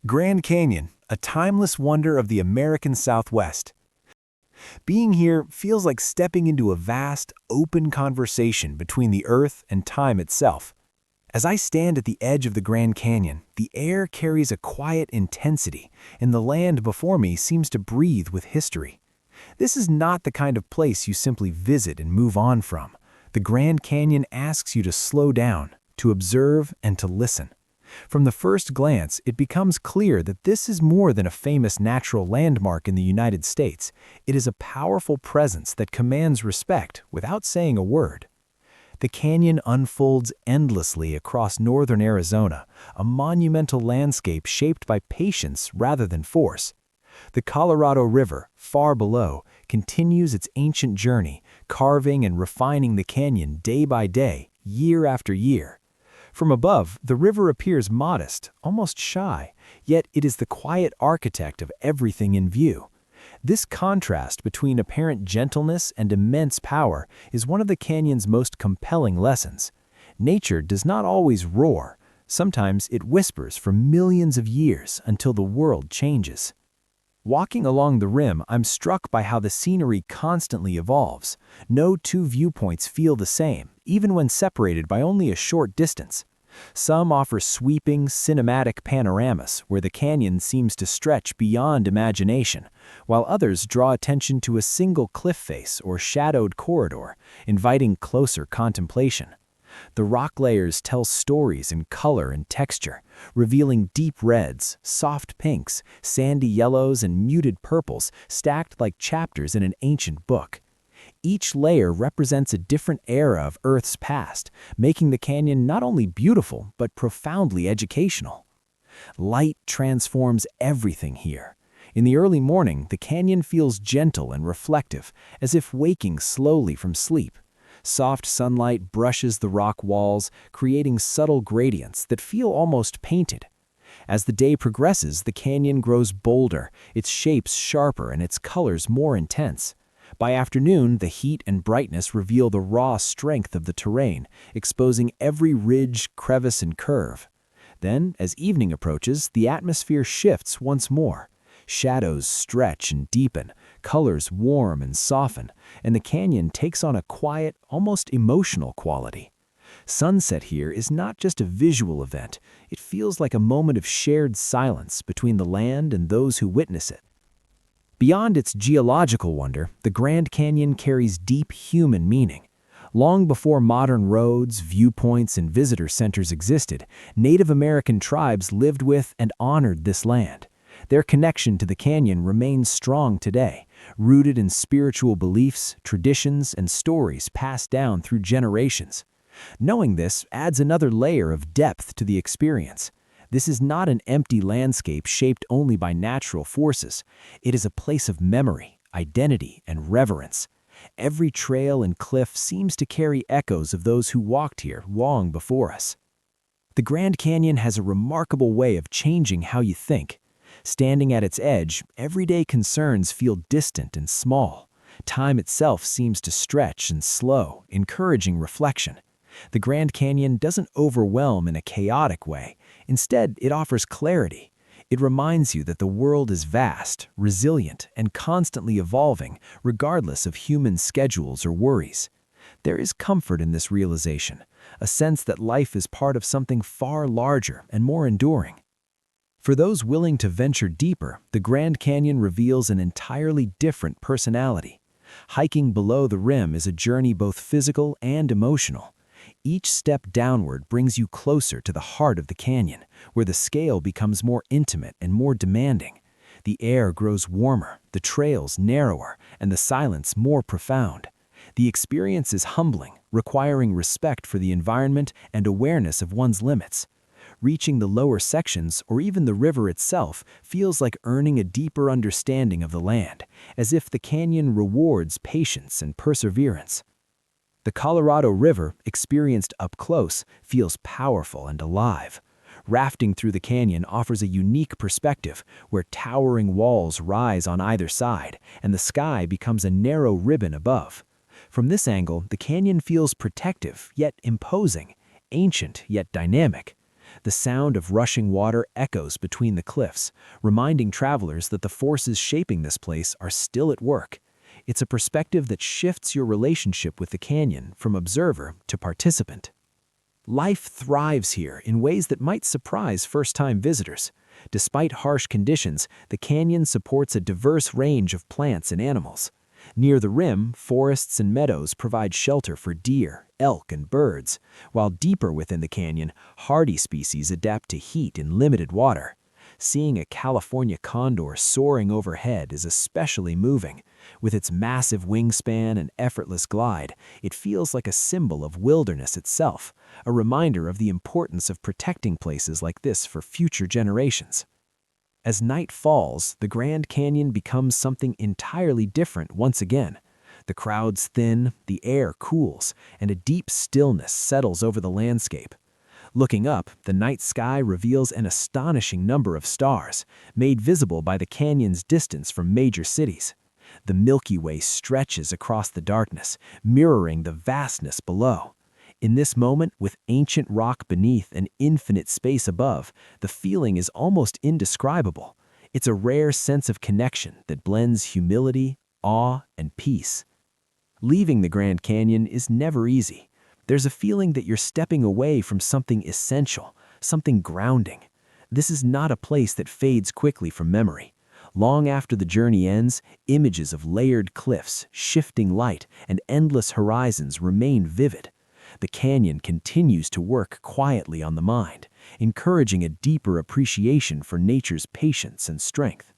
Grand Canyon, a timeless wonder of the American Southwest. Being here feels like stepping into a vast, open conversation between the earth and time itself. As I stand at the edge of the Grand Canyon, the air carries a quiet intensity, and the land before me seems to breathe with history. This is not the kind of place you simply visit and move on from. The Grand Canyon asks you to slow down, to observe, and to listen. From the first glance, it becomes clear that this is more than a famous natural landmark in the United States. It is a powerful presence that commands respect without saying a word. The canyon unfolds endlessly across northern Arizona, a monumental landscape shaped by patience rather than force. The Colorado River, far below, continues its ancient journey, carving and refining the canyon day by day, year after year. From above, the river appears modest, almost shy, yet it is the quiet architect of everything in view. This contrast between apparent gentleness and immense power is one of the canyon's most compelling lessons. Nature does not always roar. Sometimes it whispers for millions of years until the world changes. Walking along the rim, I'm struck by how the scenery constantly evolves. No two viewpoints feel the same, even when separated by only a short distance. Some offer sweeping, cinematic panoramas where the canyon seems to stretch beyond imagination, while others draw attention to a single cliff face or shadowed corridor, inviting closer contemplation. The rock layers tell stories in color and texture, revealing deep reds, soft pinks, sandy yellows, and muted purples stacked like chapters in an ancient book. Each layer represents a different era of Earth's past, making the canyon not only beautiful but profoundly educational. Light transforms everything here. In the early morning, the canyon feels gentle and reflective, as if waking slowly from sleep. Soft sunlight brushes the rock walls, creating subtle gradients that feel almost painted. As the day progresses, the canyon grows bolder, its shapes sharper, and its colors more intense. By afternoon, the heat and brightness reveal the raw strength of the terrain, exposing every ridge, crevice, and curve. Then, as evening approaches, the atmosphere shifts once more. Shadows stretch and deepen, colors warm and soften, and the canyon takes on a quiet, almost emotional quality. Sunset here is not just a visual event, it feels like a moment of shared silence between the land and those who witness it. Beyond its geological wonder, the Grand Canyon carries deep human meaning. Long before modern roads, viewpoints, and visitor centers existed, Native American tribes lived with and honored this land. Their connection to the canyon remains strong today, rooted in spiritual beliefs, traditions, and stories passed down through generations. Knowing this adds another layer of depth to the experience. This is not an empty landscape shaped only by natural forces. It is a place of memory, identity, and reverence. Every trail and cliff seems to carry echoes of those who walked here long before us. The Grand Canyon has a remarkable way of changing how you think. Standing at its edge, everyday concerns feel distant and small. Time itself seems to stretch and slow, encouraging reflection. The Grand Canyon doesn't overwhelm in a chaotic way. Instead, it offers clarity. It reminds you that the world is vast, resilient, and constantly evolving, regardless of human schedules or worries. There is comfort in this realization, a sense that life is part of something far larger and more enduring. For those willing to venture deeper, the Grand Canyon reveals an entirely different personality. Hiking below the rim is a journey both physical and emotional. Each step downward brings you closer to the heart of the canyon, where the scale becomes more intimate and more demanding. The air grows warmer, the trails narrower, and the silence more profound. The experience is humbling, requiring respect for the environment and awareness of one's limits. Reaching the lower sections, or even the river itself, feels like earning a deeper understanding of the land, as if the canyon rewards patience and perseverance. The Colorado River, experienced up close, feels powerful and alive. Rafting through the canyon offers a unique perspective, where towering walls rise on either side, and the sky becomes a narrow ribbon above. From this angle, the canyon feels protective, yet imposing, ancient, yet dynamic. The sound of rushing water echoes between the cliffs, reminding travelers that the forces shaping this place are still at work. It's a perspective that shifts your relationship with the canyon from observer to participant. Life thrives here in ways that might surprise first-time visitors. Despite harsh conditions, the canyon supports a diverse range of plants and animals. Near the rim, forests and meadows provide shelter for deer, elk, and birds, while deeper within the canyon, hardy species adapt to heat in limited water. Seeing a California condor soaring overhead is especially moving. With its massive wingspan and effortless glide, it feels like a symbol of wilderness itself, a reminder of the importance of protecting places like this for future generations. As night falls, the Grand Canyon becomes something entirely different once again. The crowds thin, the air cools, and a deep stillness settles over the landscape. Looking up, the night sky reveals an astonishing number of stars, made visible by the canyon's distance from major cities. The Milky Way stretches across the darkness, mirroring the vastness below. In this moment, with ancient rock beneath and infinite space above, the feeling is almost indescribable. It's a rare sense of connection that blends humility, awe, and peace. Leaving the Grand Canyon is never easy. There's a feeling that you're stepping away from something essential, something grounding. This is not a place that fades quickly from memory. Long after the journey ends, images of layered cliffs, shifting light, and endless horizons remain vivid. The canyon continues to work quietly on the mind, encouraging a deeper appreciation for nature's patience and strength.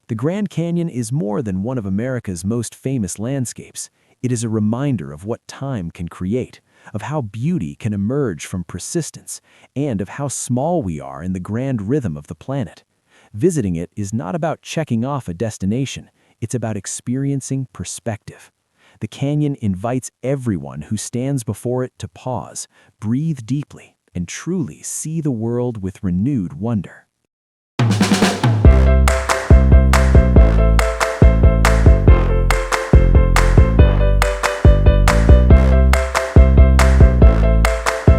The Grand Canyon is more than one of America's most famous landscapes. It is a reminder of what time can create, of how beauty can emerge from persistence, and of how small we are in the grand rhythm of the planet. Visiting it is not about checking off a destination, it's about experiencing perspective. The canyon invites everyone who stands before it to pause, breathe deeply, and truly see the world with renewed wonder.